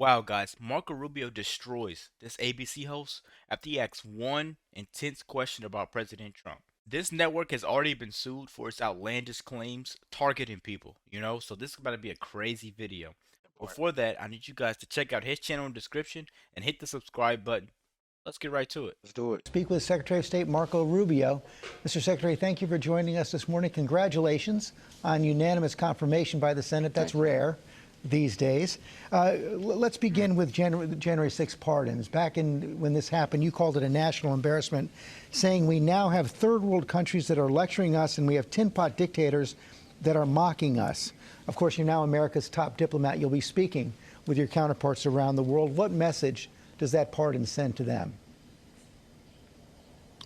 Wow, guys, Marco Rubio destroys this ABC host after he asks one intense question about President Trump. This network has already been sued for its outlandish claims targeting people, so this is about to be a crazy video. Before that, I need you guys to check out his channel in the description and hit the subscribe button. Let's get right to it. Let's do it. Speak with Secretary of State Marco Rubio. Mr. Secretary, thank you for joining us this morning. Congratulations on unanimous confirmation by the Senate. That's rare these days. Let's begin with January 6th pardons. Back when this happened, you called it a national embarrassment, saying we now have third world countries that are lecturing us and we have tin pot dictators that are mocking us. Of course, you're now America's top diplomat. You'll be speaking with your counterparts around the world. What message does that pardon send to them?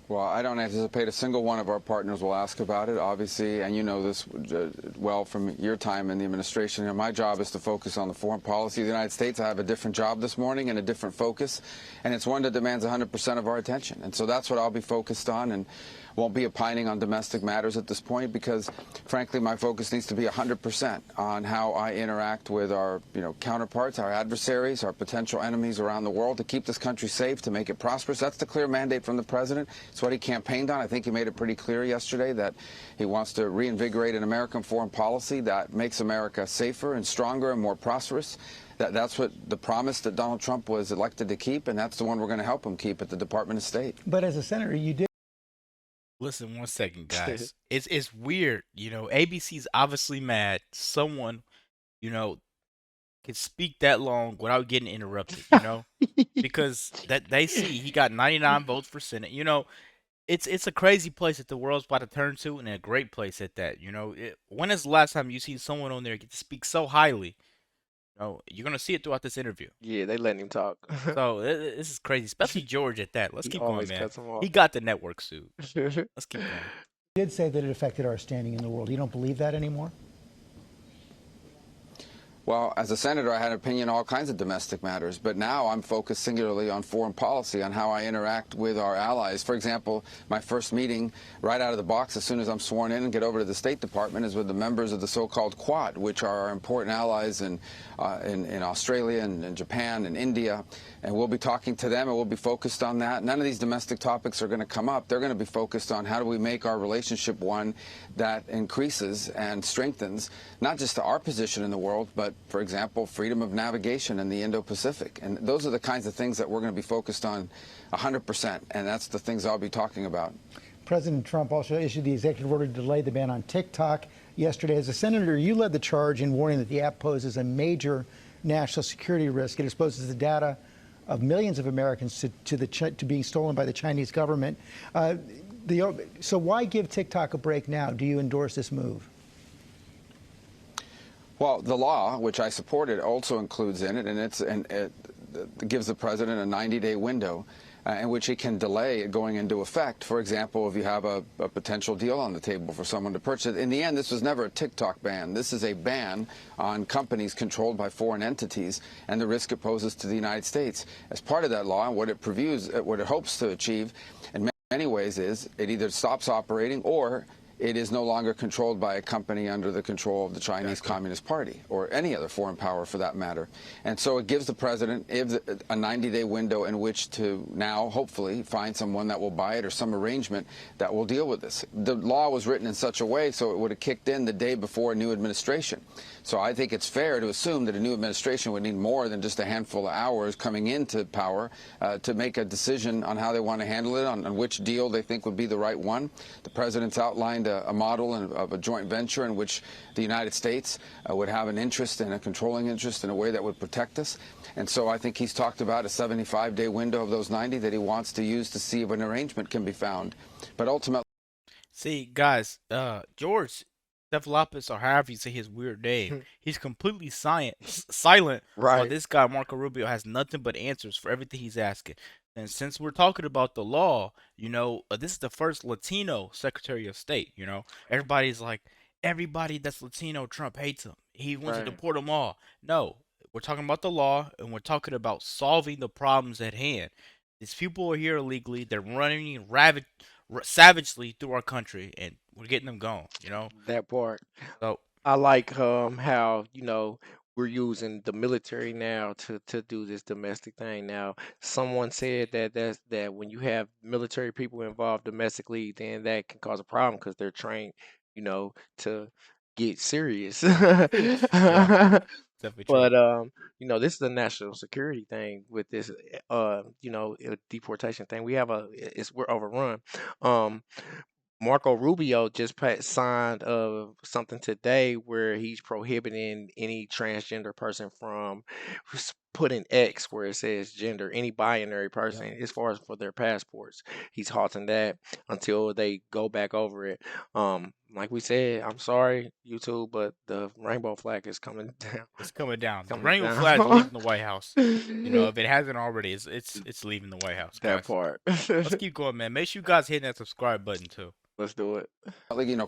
Well, I don't anticipate a single one of our partners will ask about it, obviously, and you know this well from your time in the administration. And my job is to focus on the foreign policy of the United States. I have a different job this morning and a different focus, and it's one that demands 100% of our attention. And so that's what I'll be focused on, and won't be opining on domestic matters at this point because, frankly, my focus needs to be 100% on how I interact with our counterparts, our adversaries, our potential enemies around the world to keep this country safe, to make it prosperous. That's the clear mandate from the president. It's what he campaigned on. I think he made it pretty clear yesterday that he wants to reinvigorate an American foreign policy that makes America safer and stronger and more prosperous. That's what the promise that Donald Trump was elected to keep, and that's the one we're going to help him keep at the Department of State. But as a senator, you did. Listen one second, guys. It's weird. ABC's obviously mad. Someone, you know, can speak that long without getting interrupted, because that they see he got 99 votes for Senate. It's a crazy place that the world's about to turn to, and a great place at that. When is the last time you see someone on there get to speak so highly? You're gonna see it throughout this interview. Yeah, they letting him talk. So this is crazy, especially George at that. Let's He keep going, always man. cuts him He off. got the network suit. Let's keep going. Did say that it affected our standing in the world. You don't believe that anymore? Well, as a senator, I had an opinion on all kinds of domestic matters, but now I'm focused singularly on foreign policy, on how I interact with our allies. For example, my first meeting right out of the box as soon as I'm sworn in and get over to the State Department is with the members of the so-called Quad, which are our important allies in Australia and in Japan and India. And we'll be talking to them and we'll be focused on that. None of these domestic topics are going to come up. They're going to be focused on how do we make our relationship one that increases and strengthens not just our position in the world, but, for example, freedom of navigation in the Indo-Pacific. And those are the kinds of things that we're going to be focused on 100%. And that's the things I'll be talking about. President Trump also issued the executive order to delay the ban on TikTok yesterday. As a senator, you led the charge in warning that the app poses a major national security risk. It exposes the data of millions of Americans to being stolen by the Chinese government. So why give TikTok a break now? Do you endorse this move? Well, the law, which I supported, also includes in it, and it gives the president a 90-day window in which he can delay it going into effect. For example, if you have a potential deal on the table for someone to purchase. In the end, this was never a TikTok ban. This is a ban on companies controlled by foreign entities and the risk it poses to the United States. As part of that law, what it hopes to achieve in many ways is it either stops operating or it is no longer controlled by a company under the control of the Chinese Communist Party or any other foreign power for that matter. And so it gives the president a 90-day window in which to now hopefully find someone that will buy it or some arrangement that will deal with this. The law was written in such a way so it would have kicked in the day before a new administration. So I think it's fair to assume that a new administration would need more than just a handful of hours coming into power to make a decision on how they want to handle it, on which deal they think would be the right one. The president's outlined a model of a joint venture in which the United States would have an interest and a controlling interest in a way that would protect us. And so I think he's talked about a 75-day window of those 90 that he wants to use to see if an arrangement can be found. But ultimately, See, guys, George Stephanopoulos, or however you say his weird name, he's completely silent while Right. this guy, Marco Rubio, has nothing but answers for everything he's asking. And since we're talking about the law, this is the first Latino Secretary of State. Everybody's like, everybody that's Latino, Trump hates him. He wants to Right. deport them all. No, we're talking about the law, and we're talking about solving the problems at hand. These people are here illegally. They're running savagely through our country, and we're getting them gone. That part. So I like how, we're using the military now to do this domestic thing. Now, someone said that when you have military people involved domestically, then that can cause a problem because they're trained, to get serious. Yeah, definitely true. But this is a national security thing with this deportation thing. We're overrun. Um Marco Rubio just signed something today where he's prohibiting any transgender person from putting X where it says gender, any binary Yep. person, as far as for their passports. He's halting that until they go back over it. Like we said, I'm sorry, YouTube, but the rainbow flag is coming down. It's coming down. The Coming rainbow flag's down. leaving the White House. You know, if it hasn't already, it's leaving the White House, That guys. part. Let's keep going, man. Make sure you guys hit that subscribe button too. Let's do it.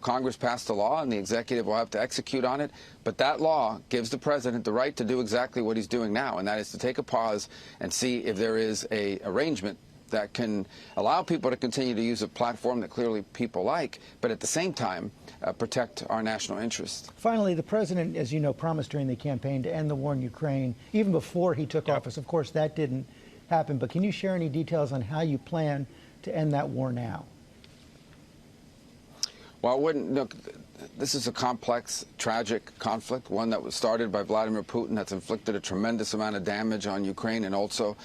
Congress passed a law and the executive will have to execute on it. But that law gives the president the right to do exactly what he's doing now, and that is to take a pause and see if there is a arrangement that can allow people to continue to use a platform that clearly people like, but at the same time protect our national interests. Finally, the president, as you know, promised during the campaign to end the war in Ukraine, even before he took office. Of course, that didn't happen. But can you share any details on how you plan to end that war now? Well, look, this is a complex, tragic conflict, one that was started by Vladimir Putin that's inflicted a tremendous amount of damage on Ukraine and also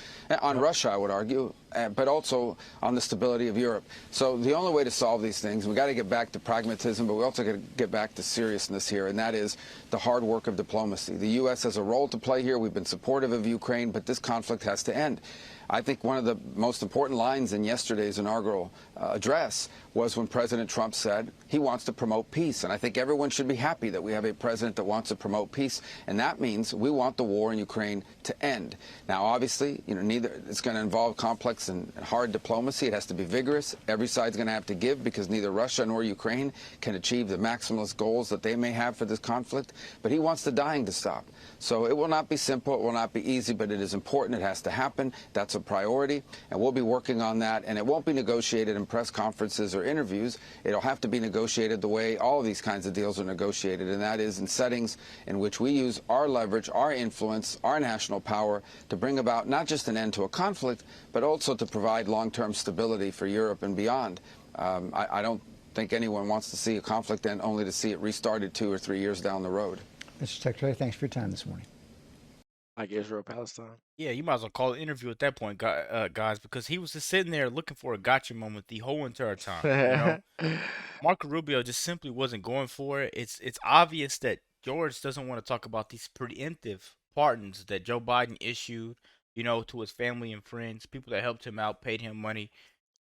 on Russia, I would argue, but also on the stability of Europe. So the only way to solve these things, we got to get back to pragmatism, but we also got to get back to seriousness here, and that is the hard work of diplomacy. The U.S. has a role to play here. We've been supportive of Ukraine, but this conflict has to end. I think one of the most important lines in yesterday's inaugural address was when President Trump said he wants to promote peace. And I think everyone should be happy that we have a president that wants to promote peace. And that means we want the war in Ukraine to end. Now, obviously, it's going to involve complex and hard diplomacy. It has to be vigorous. Every side's going to have to give because neither Russia nor Ukraine can achieve the maximalist goals that they may have for this conflict. But he wants the dying to stop. So it will not be simple. It will not be easy, but it is important. It has to happen. That's a priority, and we'll be working on that. And it won't be negotiated in press conferences or interviews. It'll have to be negotiated the way all of these kinds of deals are negotiated, and that is in settings in which we use our leverage, our influence, our national power to bring about not just an end to a conflict, but also to provide long-term stability for Europe and beyond. I don't think anyone wants to see a conflict end only to see it restarted 2 or 3 years down the road. Mr. Secretary, thanks for your time this morning. Like Israel-Palestine. Yeah, you might as well call it an interview at that point, guys, because he was just sitting there looking for a gotcha moment the whole entire time. Marco Rubio just simply wasn't going for it. It's obvious that George doesn't want to talk about these preemptive pardons that Joe Biden issued, to his family and friends, people that helped him out, paid him money,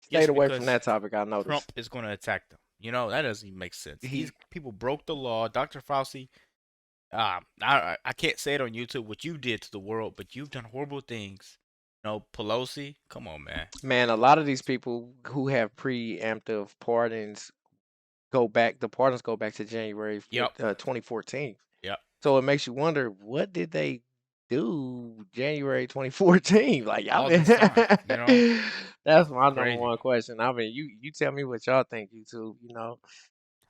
Stayed just away from because that topic, I noticed. Trump is going to attack them. That doesn't even make sense. He- These people broke the law. Dr. Fauci, I can't say it on YouTube what you did to the world, but you've done horrible things. Pelosi, come on, man. Man, a lot of these people who have preemptive pardons the pardons go back to January Yep. 2014. Yep. So it makes you wonder, what did they do January 2014? Like, y'all All this time, that's my number Crazy. one question. I mean, you tell me what y'all think, YouTube,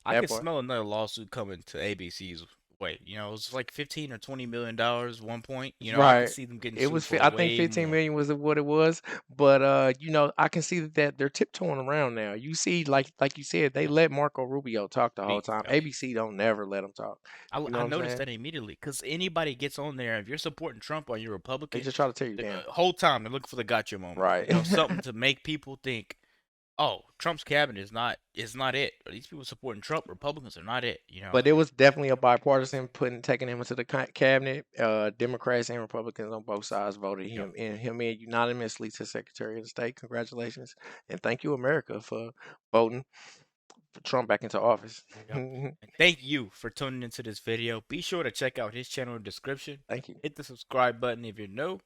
I that can part. smell another lawsuit coming to ABC's way. It's like $15 or $20 million 1 point. I can Right. see them getting It sued was, for I think way 15 more. million was what it was, but I can see that they're tiptoeing around now. You see, like you said, they let Marco Rubio talk the whole time. Yep. ABC don't never let him talk. I You know what I'm noticed saying? that immediately because anybody gets on there, if you're supporting Trump or you're They Republican, just try to tear you the down. whole time they're looking for the gotcha moment. Right. Something to make people think, oh, Trump's cabinet is not it. Or these people supporting Trump, Republicans are not it. But it was definitely a bipartisan taking him into the cabinet. Democrats and Republicans on both sides voted him in unanimously to Secretary of the State. Congratulations, and thank you, America, for voting for Trump back into office. Yep. And thank you for tuning into this video. Be sure to check out his channel in the description. Thank you. Hit the subscribe button if you're new.